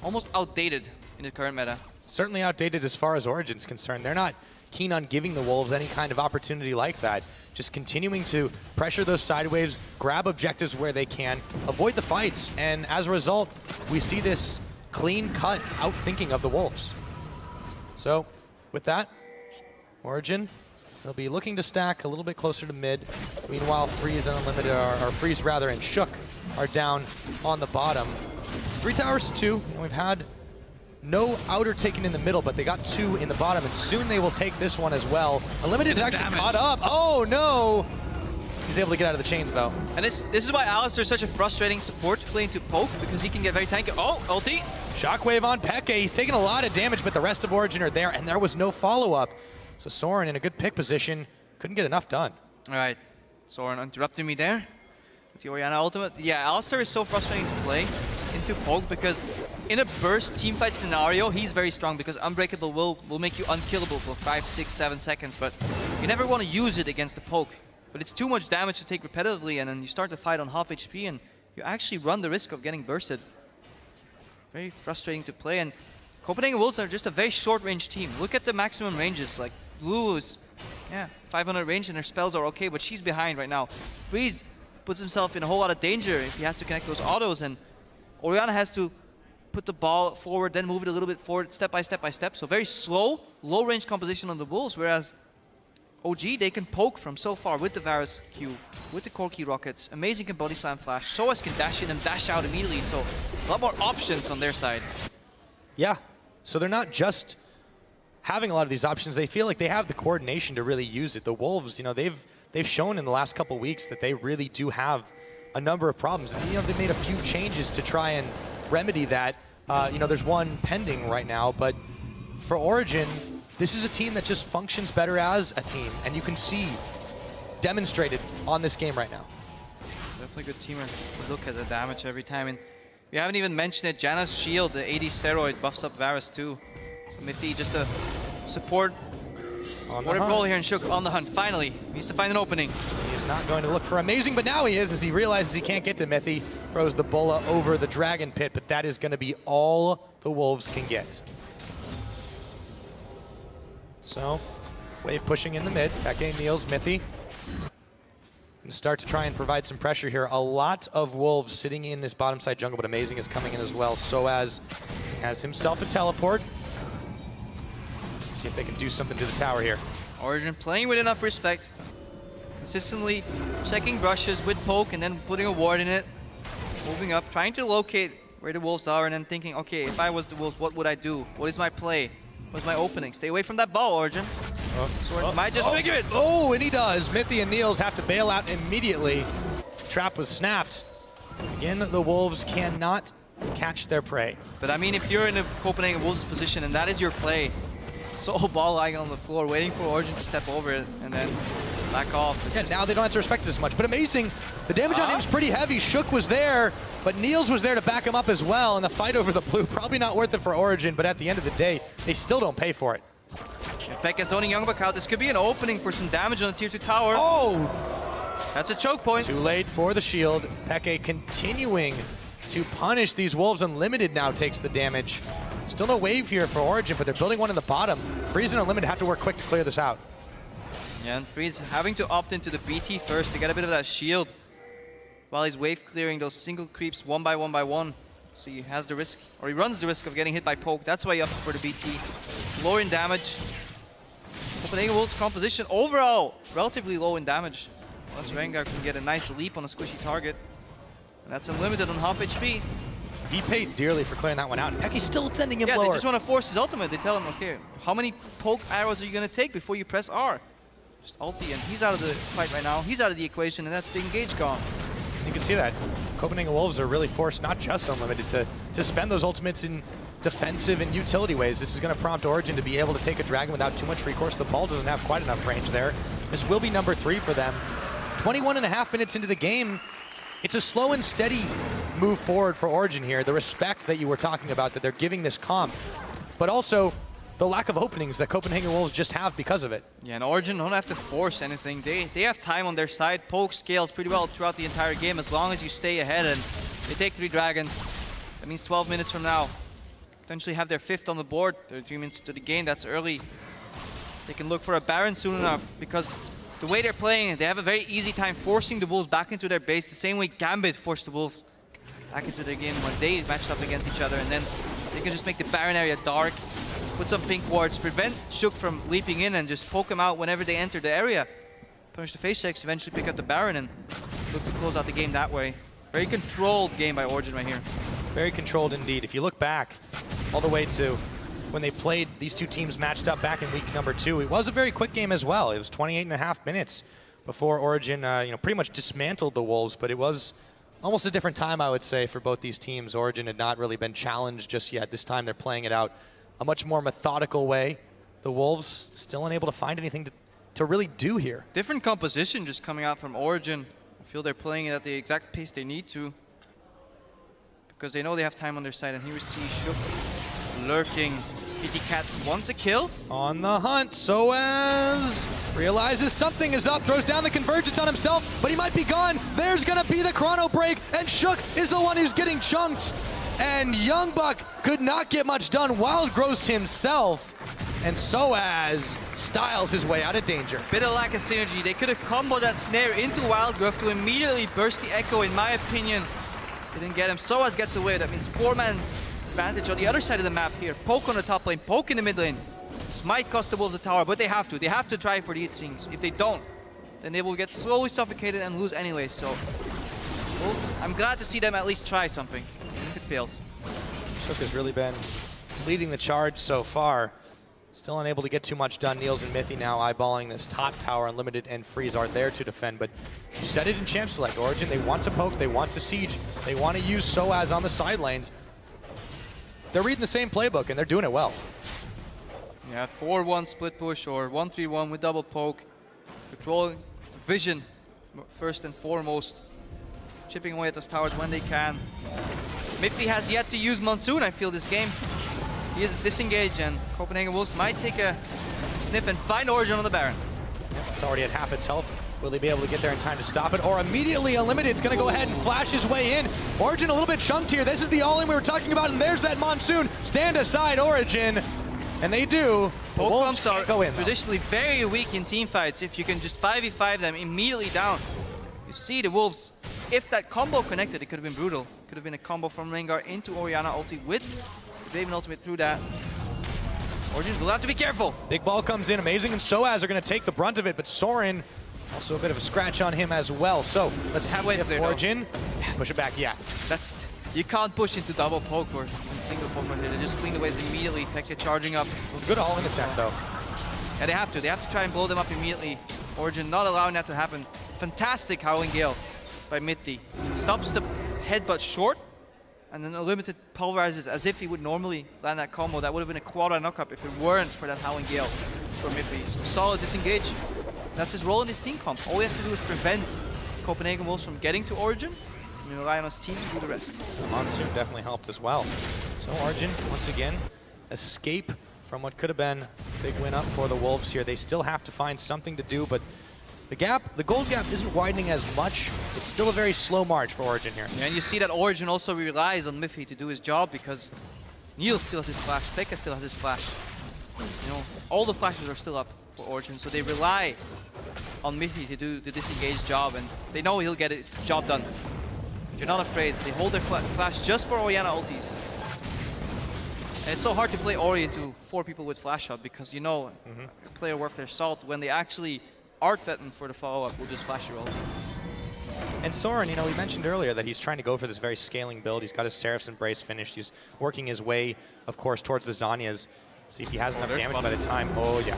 almost outdated in the current meta. Certainly outdated as far as Origen's concerned. They're not keen on giving the Wolves any kind of opportunity like that. Just continuing to pressure those side waves, grab objectives where they can, avoid the fights, and as a result, we see this clean-cut outthinking of the Wolves. So, with that, Origen, they'll be looking to stack a little bit closer to mid. Meanwhile, Freeze and Unlimited, or Freeze rather, and Shook are down on the bottom. 3 towers to 2, and we've had no outer taken in the middle, but they got 2 in the bottom, and soon they will take this one as well. Unlimited actually caught up. Oh no! He's able to get out of the chains though. And this is why Alistar is such a frustrating support to play into poke, because he can get very tanky. Oh, ulti! Shockwave on Peke. He's taking a lot of damage, but the rest of Origen are there, and there was no follow-up. So Soren in a good pick position, couldn't get enough done. All right, Soren interrupting me there. With the Orianna ultimate. Yeah, Alistar is so frustrating to play into poke because in a burst teamfight scenario, he's very strong because Unbreakable will make you unkillable for 5, 6, 7 seconds, but you never want to use it against the poke. But it's too much damage to take repetitively, and then you start the fight on half HP, and you actually run the risk of getting bursted. Very frustrating to play, and Copenhagen Wolves are just a very short-range team. Look at the maximum ranges, like Blue is, 500 range, and her spells are okay, but she's behind right now. Freeze puts himself in a whole lot of danger if he has to connect those autos, and Orianna has to put the ball forward, then move it a little bit forward, step by step by step. So very slow, low-range composition on the Wolves, whereas OG, they can poke from so far with the Varus Q, with the Corki rockets. Amazing can body slam flash. Soas can dash in and dash out immediately, so a lot more options on their side. Yeah, so they're not just having a lot of these options. They feel like they have the coordination to really use it. The Wolves, you know, they've shown in the last couple weeks that they really do have a number of problems. And, you know, they made a few changes to try and remedy that. You know, there's one pending right now, but for Origen, this is a team that just functions better as a team, and you can see demonstrated on this game right now. Definitely good team. Look at the damage every time, and we haven't even mentioned it. Janna's shield, the AD steroid, buffs up Varus too. So Miffy just a support. Water Pole here and Shook on the hunt. Finally, needs to find an opening. He's not going to look for Amazing, but now he is as he realizes he can't get to Miffy. Throws the Bola over the Dragon Pit, but that is going to be all the Wolves can get. So, Wave pushing in the mid. Peke, Niels, Miffy. Going to start to try and provide some pressure here. A lot of Wolves sitting in this bottom side jungle, but Amazing is coming in as well. Soaz has himself a teleport. See if they can do something to the tower here. Origen playing with enough respect. Consistently checking brushes with poke and then putting a ward in it. Moving up, trying to locate where the Wolves are and then thinking, okay, if I was the Wolves, what would I do? What is my play? What's my opening? Stay away from that ball, Origen. Might just figure it. Oh, and he does. Miffy and Niels have to bail out immediately. Trap was snapped. Again, the Wolves cannot catch their prey. But I mean, if you're in a Copenhagen Wolves position and that is your play, so ball lying on the floor, waiting for Origen to step over it and then back off. Yeah, now they don't have to respect it as much. But Amazing, the damage on him is pretty heavy. Shook was there, but Niels was there to back him up as well. And the fight over the blue, probably not worth it for Origen, but at the end of the day, they still don't pay for it. Pekka zoning Youngblood out. This could be an opening for some damage on the tier 2 tower. Oh! That's a choke point. Too late for the shield. Peke continuing to punish these Wolves. Unlimited now takes the damage. Still no wave here for Origen, but they're building one in the bottom. Freeze and Unlimited have to work quick to clear this out. Yeah, and Freeze having to opt into the BT first to get a bit of that shield while he's wave clearing those single creeps one by one. So he has the risk, or he runs the risk of getting hit by poke. That's why he opted for the BT. Lower in damage. Copenhagen Wolves composition overall relatively low in damage. Unless Rengar can get a nice leap on a squishy target. And that's Unlimited on half HP. He paid dearly for clearing that one out. Peke's still sending him lower. Yeah, they just want to force his ultimate. They tell him, okay, how many poke arrows are you going to take before you press R? Just ulti, and he's out of the fight right now. He's out of the equation, and that's the engage gone. You can see that. Copenhagen Wolves are really forced, not just Unlimited, to spend those ultimates in defensive and utility ways. This is going to prompt Origen to be able to take a dragon without too much recourse. The ball doesn't have quite enough range there. This will be number 3 for them. 21.5 minutes into the game. It's a slow and steady move forward for Origen here. The respect that you were talking about that they're giving this comp, but also the lack of openings that Copenhagen Wolves just have because of it. Yeah, and Origen don't have to force anything. They have time on their side. Poke scales pretty well throughout the entire game as long as you stay ahead, and they take 3 dragons. That means 12 minutes from now. Potentially have their 5th on the board. 33 minutes to the game, that's early. They can look for a Baron soon enough because the way they're playing, they have a very easy time forcing the Wolves back into their base, the same way Gambit forced the Wolves back into their game when they matched up against each other, and then they can just make the Baron area dark, put some pink wards, prevent Shook from leaping in and just poke them out whenever they enter the area. Punish the face checks, eventually pick up the Baron and look to close out the game that way. Very controlled game by Origen right here. Very controlled indeed. If you look back all the way to when they played, these two teams matched up back in week number 2, it was a very quick game as well. It was 28.5 minutes before Origen pretty much dismantled the Wolves, but it was almost a different time, I would say, for both these teams. Origen had not really been challenged just yet. This time they're playing it out a much more methodical way. The Wolves still unable to find anything to really do here. Different composition just coming out from Origen. I feel they're playing it at the exact pace they need to because they know they have time on their side, and here we see Shook lurking. Kitty Cat wants a kill. On the hunt, Soaz realizes something is up, throws down the convergence on himself, but he might be gone. There's gonna be the chrono break, and Shook is the one who's getting chunked. And Youngbuck could not get much done. Wild Gross himself, and Soaz styles his way out of danger. Bit of lack of synergy. They could have comboed that snare into Wild Growth to immediately burst the Echo, in my opinion. They didn't get him. Soaz gets away. That means 4-man advantage on the other side of the map here. Poke on the top lane, poke in the mid lane. This might cost the Wolves the tower, but they have to. They have to try for these things. If they don't, then they will get slowly suffocated and lose anyway. So, Wolves, I'm glad to see them at least try something, even if it fails. Shook has really been leading the charge so far. Still unable to get too much done. Niels and Mithy now eyeballing this top tower. Unlimited and Freeze are there to defend, but you said it in Champ Select. Origen, they want to poke, they want to siege, they want to use Soaz on the side lanes. They're reading the same playbook, and they're doing it well. Yeah, 4-1 split push or 1-3-1 with double poke. Controlling vision first and foremost. Chipping away at those towers when they can. Mithy has yet to use Monsoon, I feel, this game. He is disengaged, and Copenhagen Wolves might take a sniff and find Origen on the Baron. It's already at half its health. Will they be able to get there in time to stop it? Or immediately Unlimited's going to go ahead and flash his way in. Origen a little bit chunked here. This is the all-in we were talking about, and there's that Monsoon. Stand aside, Origen. And they do. Poke pumps are traditionally very weak in team fights. If you can just 5v5 them immediately down. You see the Wolves, if that combo connected, it could have been brutal. Could have been a combo from Rengar into Orianna ulti with the Draven ultimate through that. Origen will have to be careful. Big ball comes in, amazing, and Soaz are going to take the brunt of it, but Sorin, also a bit of a scratch on him as well. So let's see if Origen push it back. Yeah, that's, you can't push into double poke or single poke right here. They just clean the waves immediately. Pekka charging up. Good all-in attack though. Yeah, they have to. They have to try and blow them up immediately. Origen not allowing that to happen. Fantastic Howling Gale by Mithy. Stops the headbutt short, and then Unlimited pulverizes as if he would normally land that combo. That would have been a quadra knockup if it weren't for that Howling Gale from Mithy. So solid disengage. That's his role in his team comp. All he has to do is prevent Copenhagen Wolves from getting to Origen, and rely on his team to do the rest. Monsoon definitely helped as well. So Origen, once again, escape from what could have been a big win up for the Wolves here. They still have to find something to do, but The gold gap isn't widening as much. It's still a very slow march for Origen here. Yeah, and you see that Origen also relies on Miffy to do his job because Neil still has his flash, Pekka still has his flash. You know, all the flashes are still up for Origen, so they rely on Miffy to do the disengage job, and they know he'll get it job done. They're not afraid. They hold their flash just for Orianna ultis. And it's so hard to play Ori into 4 people with flash shot because you know a player worth their salt when they actually are threatened for the follow-up will just flash your ulti. And Soren, you know, we mentioned earlier that he's trying to go for this very scaling build. He's got his Seraph's Embrace finished. He's working his way, of course, towards the Zhonya's. See if he has enough damage by the time. Oh, yeah.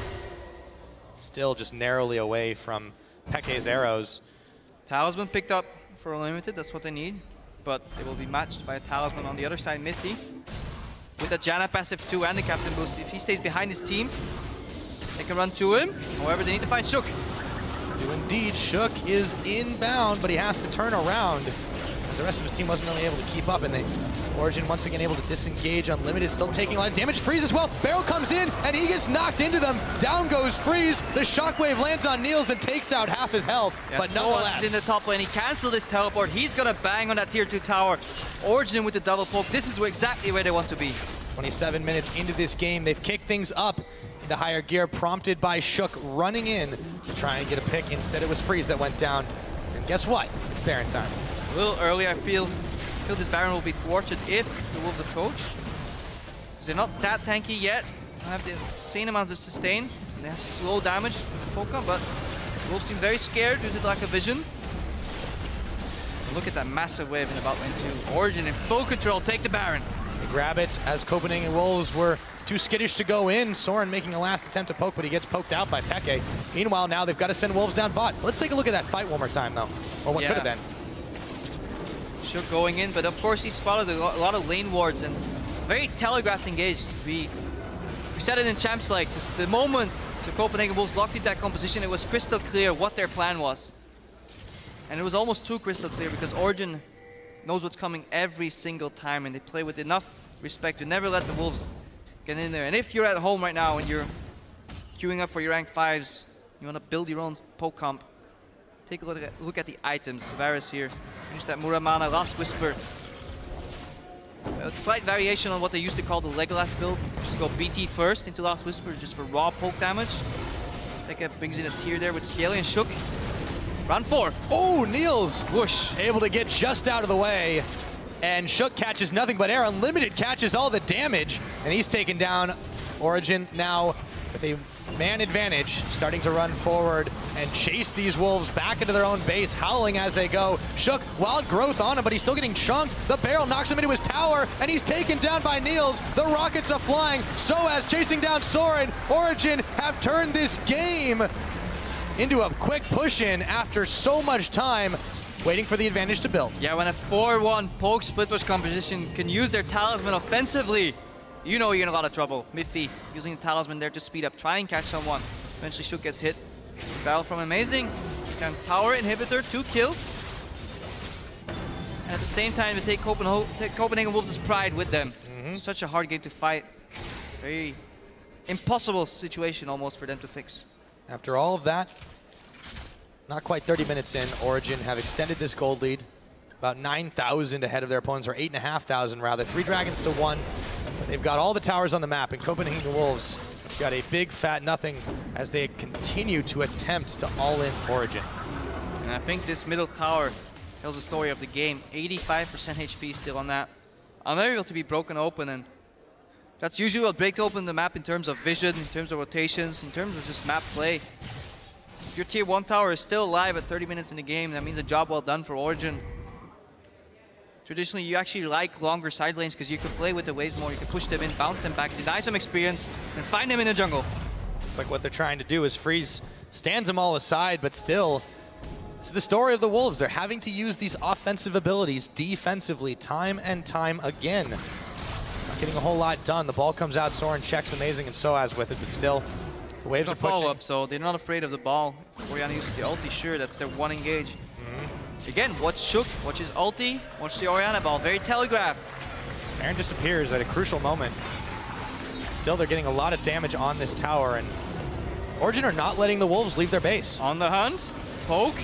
Still just narrowly away from Peke's arrows. Talisman picked up for Unlimited, that's what they need. But they will be matched by a Talisman on the other side, Miffy. With the Janna passive 2 and the Captain boost, if he stays behind his team, they can run to him. However, they need to find Shook. Do indeed. Shook is inbound, but he has to turn around. The rest of his team wasn't really able to keep up, and Origen once again able to disengage. Unlimited still taking a lot of damage. Freeze as well. Barrel comes in, and he gets knocked into them. Down goes Freeze. The shockwave lands on Niels and takes out half his health, Yeah, but nonetheless. in the top lane. He canceled his teleport. He's gonna bang on that tier 2 tower. Origen with the double poke. This is exactly where they want to be. 27 minutes into this game, they've kicked things up into higher gear, prompted by Shook running in to try and get a pick. Instead, it was Freeze that went down. And guess what? It's Baron time. A little early, I feel this Baron will be thwarted if the Wolves approach. Because they're not that tanky yet. They have the insane amounts of sustain. They have slow damage with Poka, but the Wolves seem very scared due to the lack of vision. Look at that massive wave in the bot lane too. Origen in full control, take the Baron. They grab it as Copenhagen Wolves were too skittish to go in. Soren making a last attempt to poke, but he gets poked out by Peke. Meanwhile, now they've got to send Wolves down bot. Let's take a look at that fight one more time, though. Or what could have been. Shook going in, but of course he spotted a lot of lane wards and very telegraphed engaged. We said it in Champs League. The moment the Copenhagen Wolves locked into that composition, it was crystal clear what their plan was. And it was almost too crystal clear because Origen knows what's coming every single time, and they play with enough respect to never let the Wolves get in there. And if you're at home right now and you're queuing up for your rank 5s, you want to build your own poke comp, take a look at the items. Varus here, finish that Muramana, Last Whisper. A slight variation on what they used to call the Legolas build. Just to go BT first into Last Whisper, just for raw poke damage. Pekka brings in a tier there with Scaly and Shook. Round 4. Oh, Niels whoosh, able to get just out of the way. And Shook catches nothing but air. Unlimited catches all the damage. And he's taken down. Origen now with a man advantage, starting to run forward and chase these Wolves back into their own base, howling as they go. Shook, wild growth on him, but he's still getting chunked. The barrel knocks him into his tower, and he's taken down by Niels. The rockets are flying. Soaz chasing down Soren. Origen have turned this game into a quick push-in after so much time waiting for the advantage to build. Yeah, when a 4-1 poke split push composition can use their Talisman offensively, you know you're in a lot of trouble. Miffy using the Talisman there to speed up, try and catch someone. Eventually Shook gets hit. Battle from Amazing. Can Tower Inhibitor, 2 kills. And at the same time, they take Copenhagen Wolves' pride with them. Such a hard game to fight. Very impossible situation almost for them to fix. After all of that, not quite 30 minutes in, Origen have extended this gold lead. About 9,000 ahead of their opponents, or 8,500 rather. 3 dragons to 1. But they've got all the towers on the map, and Copenhagen Wolves got a big fat nothing as they continue to attempt to all-in Origen. And I think this middle tower tells the story of the game. 85% HP still on that. Unable to be broken open, and that's usually what breaks open the map in terms of vision, in terms of rotations, in terms of just map play. If your tier 1 tower is still alive at 30 minutes in the game, that means a job well done for Origen. Traditionally, you actually like longer side lanes because you can play with the waves more, you can push them in, bounce them back, deny some experience, and find them in the jungle. Looks like what they're trying to do is Freeze stands them all aside, but still, it's the story of the Wolves. They're having to use these offensive abilities defensively time and time again. Not getting a whole lot done. The ball comes out, Soren checks Amazing and Soaz with it, but still, the waves are pushing. Follow-up, so they're not afraid of the ball. Orianna uses the ulti, sure, that's their one engage. Again, watch Shook, watch his ulti, watch the Orianna ball, very telegraphed. Baron disappears at a crucial moment. Still, they're getting a lot of damage on this tower, and Origen are not letting the Wolves leave their base. On the hunt, Poke.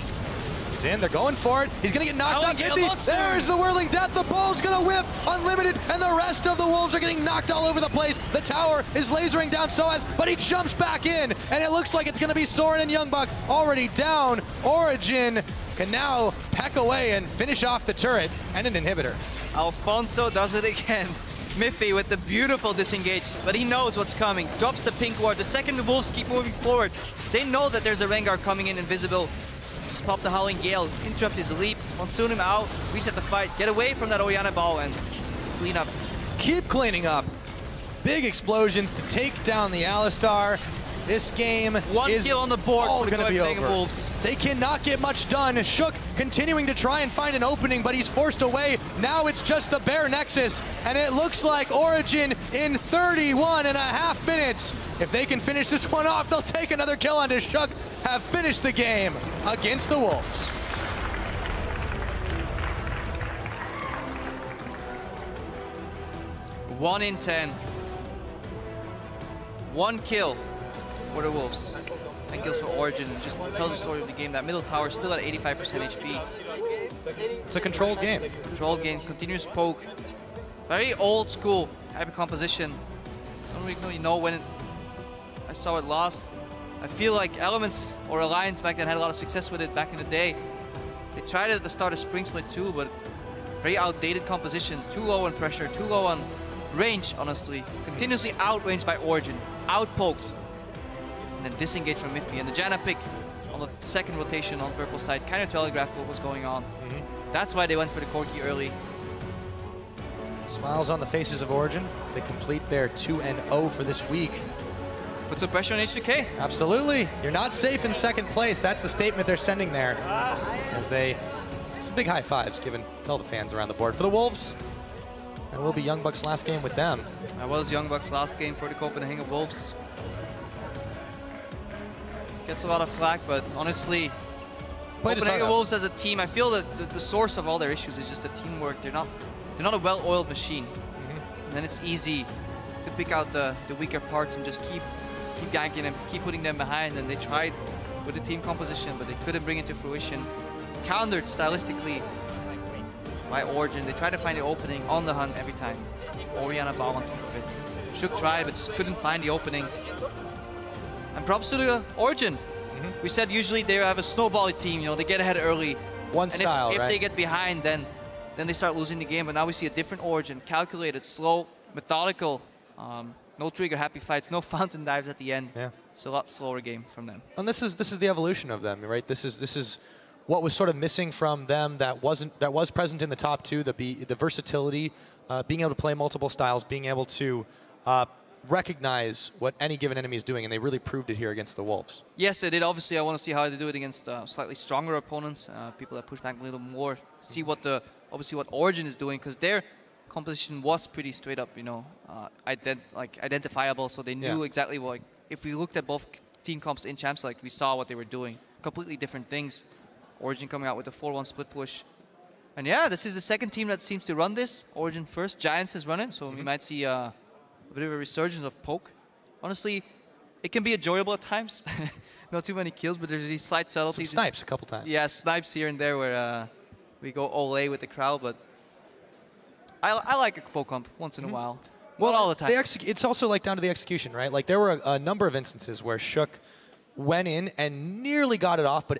He's in, they're going for it. He's gonna get knocked out. Gale, There's the whirling death. The ball's gonna whiff. Unlimited, and the rest of the Wolves are getting knocked all over the place. The tower is lasering down Soaz, but he jumps back in, and it looks like it's gonna be Soren and Youngbuck already down. Origen can now peck away and finish off the turret and an inhibitor. Alfonso does it again. Miffy with the beautiful disengage, but he knows what's coming. Drops the pink ward. The second the Wolves keep moving forward, they know that there's a Rengar coming in invisible. Just pop the Howling Gale, interrupt his leap, monsoon him out, reset the fight, get away from that Oriana ball and clean up. Keep cleaning up. Big explosions to take down the Alistar. This game One is kill on the board all for the gonna be Copenhagen over. Wolves. They cannot get much done. Shook continuing to try and find an opening, but he's forced away. Now it's just the bare Nexus, and it looks like Origen in 31.5 minutes. If they can finish this one off, they'll take another kill onto Shook, have finished the game against the Wolves. One in 10. One kill for the Wolves. 10 kills for Origen. Just tells the story of the game. That middle tower still at 85% HP. It's a controlled game. Controlled game, continuous poke. Very old school type of composition. I don't really know when I saw it last. I feel like Elements or Alliance back then had a lot of success with it back in the day. They tried it at the start of Spring Split too, but very outdated composition. Too low on pressure, too low on range, honestly. Continuously outranged by Origen. Outpoked. And then disengage from Miffy. And the Janna pick on the second rotation on purple side kind of telegraphed what was going on. That's why they went for the Corki early. Smiles on the faces of Origen as they complete their 2-0 for this week. Put some pressure on H2K. Absolutely. You're not safe in second place. That's the statement they're sending there. As they, some big high fives given to all the fans around the board. For the Wolves, that will be Youngbuck's last game with them. That was Youngbuck's last game for the Copenhagen Wolves. Gets a lot of flack, but honestly, Copenhagen Wolves as a team, I feel that the source of all their issues is just the teamwork. They're not a well-oiled machine. And then it's easy to pick out the weaker parts and just keep ganking them, keep putting them behind. And they tried with the team composition, but they couldn't bring it to fruition. Countered stylistically by Origen. They tried to find the opening on the hunt every time. Oriana ball on top of it. Shook tried, but just couldn't find the opening. And props to the Origen. We said usually they have a snowball team, you know, they get ahead early. One style, if right? they get behind, then they start losing the game. But now we see a different Origen, calculated, slow, methodical, no trigger happy fights, no fountain dives at the end. Yeah. So a lot slower game from them. And this is the evolution of them, right? This is what was sort of missing from them that was present in the top two, the versatility, being able to play multiple styles, being able to recognize what any given enemy is doing, and they really proved it here against the Wolves. Yes, they did. Obviously, I want to see how they do it against slightly stronger opponents, people that push back a little more, see what obviously what Origen is doing, because their composition was pretty straight up, you know, identifiable, so they knew exactly what. If we looked at both team comps in Champs, like we saw what they were doing, completely different things. Origen coming out with a 4-1 split push. And yeah, this is the second team that seems to run this. Origen first, Giants has run it, so we might see a bit of a resurgence of poke. Honestly, it can be enjoyable at times. Not too many kills, but there's these slight subtleties. Some snipes a couple times. Yeah, snipes here and there where we go Olay with the crowd, but I like a poke comp once in a while. Well, not all the time. It's also like down to the execution, right? Like there were a number of instances where Shook went in and nearly got it off, but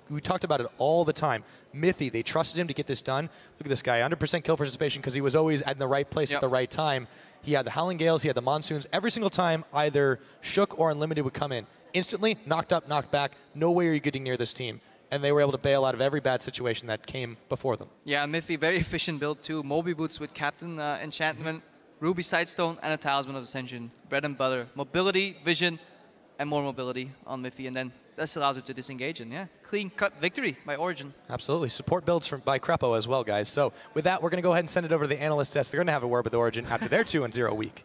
we talked about it all the time. Miffy, they trusted him to get this done. Look at this guy, 100% kill participation because he was always at the right place at the right time. He had the Howling Gales, he had the Monsoons. Every single time, either Shook or Unlimited would come in. Instantly, knocked up, knocked back. No way are you getting near this team. And they were able to bail out of every bad situation that came before them. Yeah, Miffy, very efficient build too. Moby Boots with Captain Enchantment, Ruby Sightstone, and a Talisman of Ascension. Bread and butter. Mobility, vision, and more mobility on Miffy, and then this allows him to disengage, and yeah, clean-cut victory by Origen. Absolutely. Support builds by Crepo as well, guys. So with that, we're going to go ahead and send it over to the analyst desk. They're going to have a word with Origen after their 2-0 week.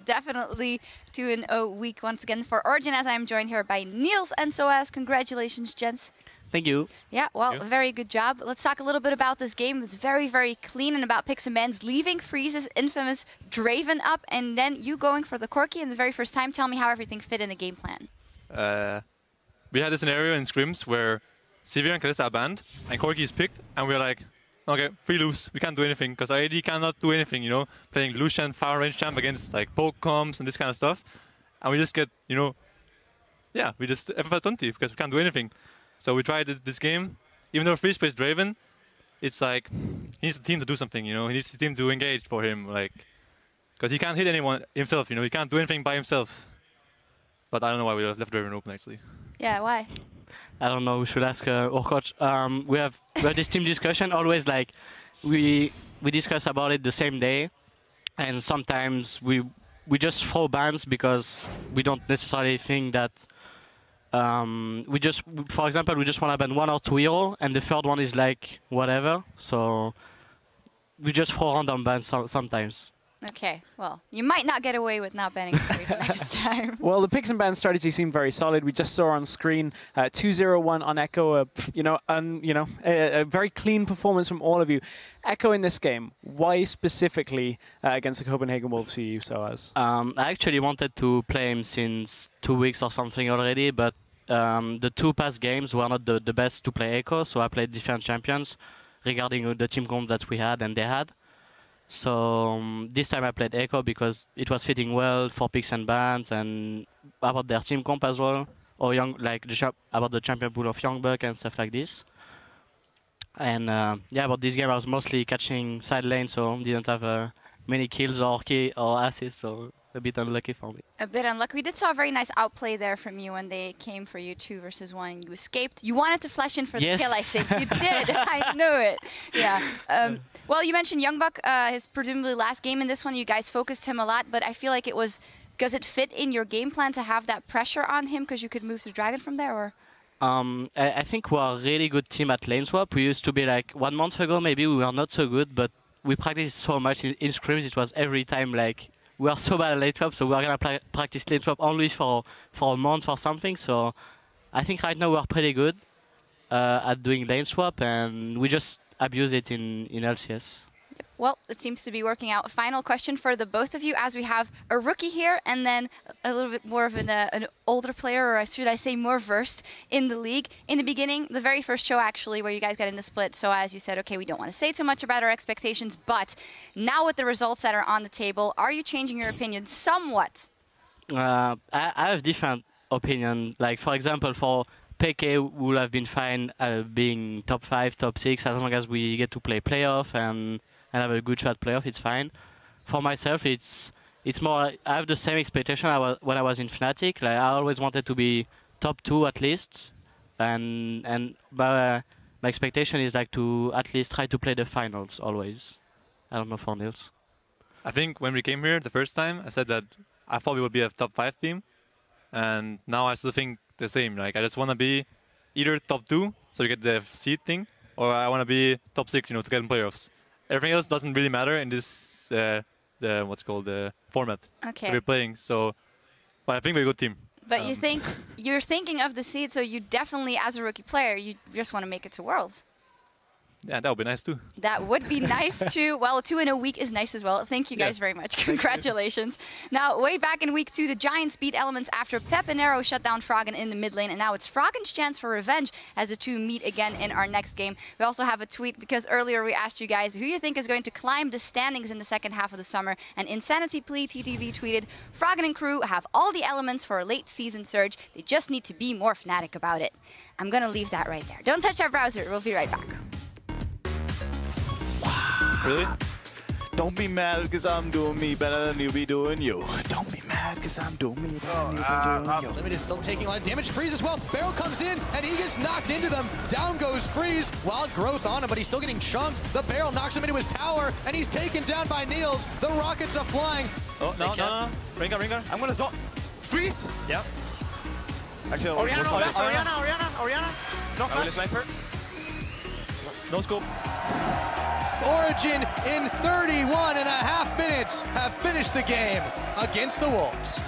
Definitely 2-0 week once again for Origen, as I'm joined here by Niels and Soaz. Congratulations, gents. Thank you. Yeah, well, very good job. Let's talk a little bit about this game. It was very, very clean, and about Picks and Bans leaving Freeze's infamous Draven up, and then you going for the Corki in the very first time. Tell me how everything fit in the game plan. we had a scenario in scrims where Sivir and Kalista are banned, and Corki is picked, and we're like, okay, free lose. We can't do anything, because our AD cannot do anything, you know? Playing Lucian, far range champ against like poke comps and this kind of stuff. And we just get, you know, yeah, we just FF20 because we can't do anything. So we tried this game. Even though free space Draven, it's like, he needs the team to do something, you know? He needs the team to engage for him, like, because he can't hit anyone himself, you know? He can't do anything by himself. But I don't know why we left Draven open, actually. Yeah, why? I don't know. We should ask our coach. We have this team discussion. Always like we discuss about it the same day, and sometimes we just throw bans because we don't necessarily think that. We just, for example, we just want to ban 1 or 2 hero, and the third one is like whatever. So we just throw random bans sometimes. Okay, well, you might not get away with not banning Origen next time. Well, the picks and bans strategy seemed very solid. We just saw on screen 2-0-1 on Echo. A very clean performance from all of you. Echo in this game, why specifically against the Copenhagen Wolves you use SOAS? I actually wanted to play him since 2 weeks or something already, but the 2 past games were not the best to play Echo, so I played different champions regarding the team comp that we had and they had. So this time I played Echo because it was fitting well for picks and bans and about their team comp as well, or about the champion pool of Youngbuck and stuff like this. And yeah, about this game I was mostly catching side lane, so didn't have many kills or assists, so a bit unlucky for me. A bit unlucky. We did saw a very nice outplay there from you when they came for you 2 versus 1 and you escaped. You wanted to flash in for the kill, I think. You did. I knew it. Yeah. Well, you mentioned Youngbuck, his presumably last game in this one. You guys focused him a lot, but I feel like it was, does it fit in your game plan to have that pressure on him because you could move to Dragon from there, or? I think we're a really good team at lane swap. We used to be like 1 month ago, maybe we were not so good, but we practiced so much in scrims. It was every time like, we are so bad at lane swap, so we're going to practice lane swap only for a month or something. So I think right now we're pretty good at doing lane swap, and we just abuse it in LCS. Yep. Well, it seems to be working out. A final question for the both of you, as we have a rookie here and then a little bit more of an older player, or should I say more versed in the league. In the beginning, the very first show actually, where you guys got in the split, so as you said, okay, we don't want to say too much about our expectations, but now with the results that are on the table, are you changing your opinion somewhat? I have different opinion. Like, for example, for PK would have been fine being top 5, top 6, as long as we get to play playoff and have a good shot playoff, it's fine. For myself, it's more, I have the same expectation when I was in Fnatic. Like, I always wanted to be top 2 at least, and my expectation is like to at least try to play the finals always. I don't know for Niels. I think when we came here the first time, I said that I thought we would be a top 5 team, and now I still think the same. Like, I just want to be either top 2, so you get the seed thing, or I want to be top 6, you know, to get in playoffs. Everything else doesn't really matter in this the format that we're playing. So, but I think we're a good team. But you're thinking of the seed, so you definitely, as a rookie player, you just want to make it to Worlds. Yeah, that would be nice too. That would be nice too. Well, 2 in a week is nice as well. Thank you guys very much. Congratulations. Now, way back in week 2, the Giants beat Elements after Pep and Arrow shut down Froggen in the mid lane. And now it's Froggen's chance for revenge as the 2 meet again in our next game. We also have a tweet because earlier we asked you guys who you think is going to climb the standings in the second half of the summer. And Insanity Plea TTV tweeted, Froggen and crew have all the elements for a late season surge. They just need to be more Fnatic about it. I'm going to leave that right there. Don't touch our browser. We'll be right back. Really? Don't be mad because I'm doing me better than you be doing you. Don't be mad because I'm doing me better than you be doing you. Limited still taking a lot of damage. Freeze as well. Barrel comes in and he gets knocked into them. Down goes Freeze. Wild growth on him, but he's still getting chunked. The barrel knocks him into his tower and he's taken down by Niels. The rockets are flying. Oh, no. Ringer. I'm gonna zone. Freeze? Yep. Actually, Oriana. No, flash. Sniper. No scope. Origen in 31.5 minutes have finished the game against the Wolves.